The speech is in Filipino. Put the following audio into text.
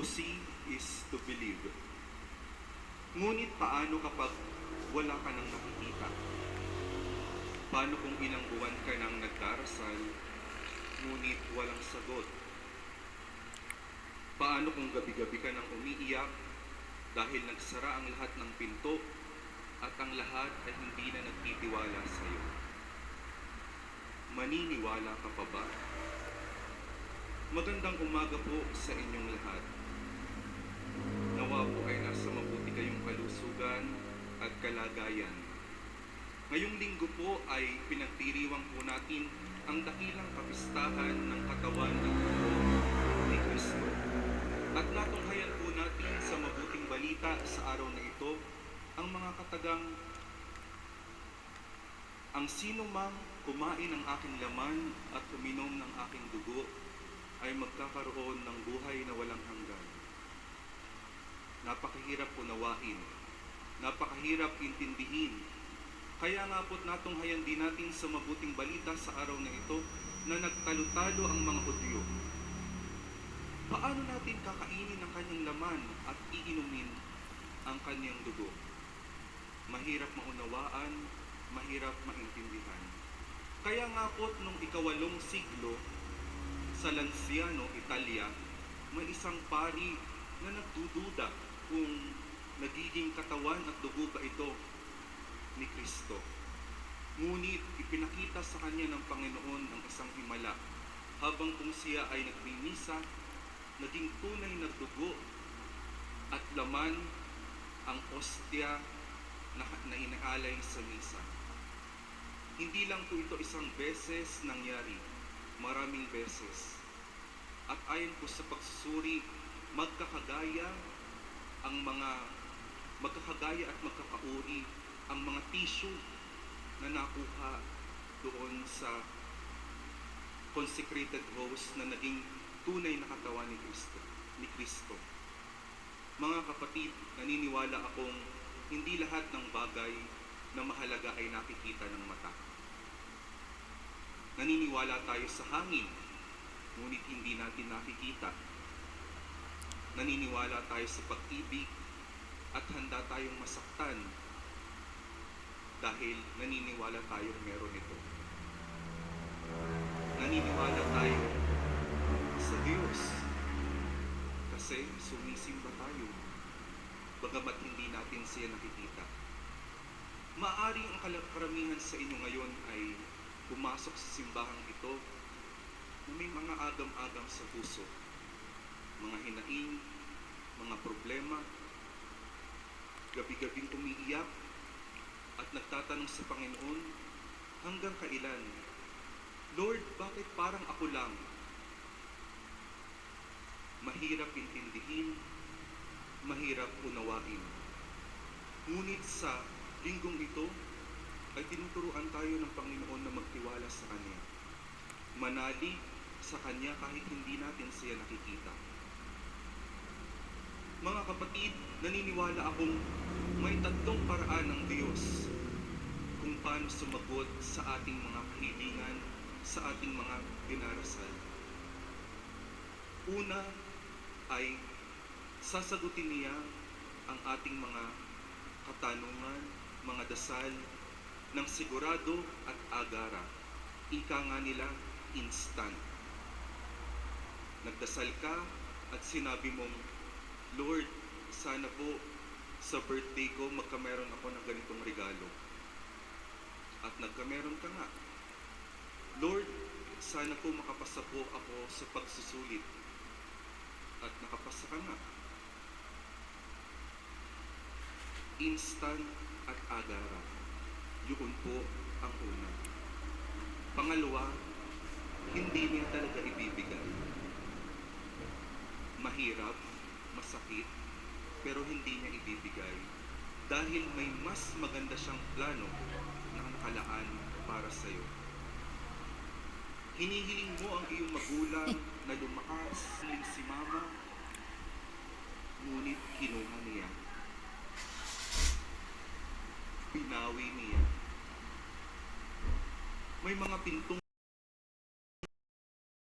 To see is to believe. Ngunit paano kapag wala ka nang nakikita? Paano kung ilang buwan ka nang nagdarasal, ngunit walang sagot? Paano kung gabi-gabi ka nang umiiyak dahil nagsara ang lahat ng pinto at ang lahat ay hindi na nagtitiwala sa iyo? Maniniwala ka pa ba? Magandang umaga po sa inyong lahat. Nawa po ay nasa mabuti kayong kalusugan at kalagayan. Ngayong linggo po ay pinagdiriwang po natin ang dakilang kapistahan ng katawan ng dugo ni Kristo. At natunghayan po natin sa mabuting balita sa araw na ito ang mga katagang, ang sino mang kumain ng aking laman at uminom ng aking dugo ay magkakaroon ng buhay na walang hanggan. Napakahirap unawain, napakahirap intindihin. Kaya nga po't natunghayan din natin sa mabuting balita sa araw na ito na nagtalo-talo ang mga Hudyo. Paano natin kakainin ang kanyang laman at iinumin ang kanyang dugo? Mahirap maunawaan, mahirap maintindihan. Kaya nga po't nung ika-8 siglo sa Lanciano, Italia, may isang pari na nagdududa kung nagiging katawan at dugo ba ito ni Kristo. Ngunit ipinakita sa kanya ng Panginoon ang isang himala. Habang kung siya ay nagmimisa, naging tunay na dugo at laman ang ostya na inaalay sa misa. Hindi lang po ito isang beses nangyari, maraming beses. At ayon po sa pagsusuri, magkakagaya at magkakauri ang mga tissue na nakuha doon sa consecrated host na naging tunay na katawan ni Kristo. Mga kapatid, naniniwala akong hindi lahat ng bagay na mahalaga ay nakikita ng mata. Naniniwala tayo sa hangin, ngunit hindi natin nakikita. Naniniwala tayo sa pag-ibig at handa tayong masaktan dahil naniniwala tayong meron ito. Naniniwala tayo sa Diyos kasi sumisimba tayo bagamat hindi natin siya nakikita. Maaring ang karamihan sa inyo ngayon ay pumasok sa simbahang ito na may mga agam-agam sa puso, mga hinaing, mga problema, gabi-gabing umiiyak at nagtatanong sa Panginoon, hanggang kailan? Lord, bakit parang ako lang? Mahirap intindihin, mahirap unawain. Ngunit sa linggong ito ay tinuturuan tayo ng Panginoon na magtiwala sa Kanya. Manali sa Kanya kahit hindi natin siya nakikita. Mga kapatid, naniniwala akong may 3 paraan ng Diyos kung paano sumagot sa ating mga kahilingan, sa ating mga dinarasal. Una ay sasagutin niya ang ating mga katanungan, mga dasal ng sigurado at agara. Ika nga nila, instant. Nagdasal ka at sinabi mong, Lord, sana po sa birthday ko magkameron ako ng ganitong regalo. At nagkameron ka nga. Lord, sana po makapasa po ako sa pagsusulit. At nakapasa ka nga. Instant at agara. Yun po ang una. Pangalawa, hindi niya talaga ibibigay. Mahirap, masakit, pero hindi niya ibibigay dahil may mas maganda siyang plano na nakalaan para sa iyo. Hinihiling mo ang iyong magulang na lumakas si mama, ngunit kinuha niya. Binawi niya. May mga pintong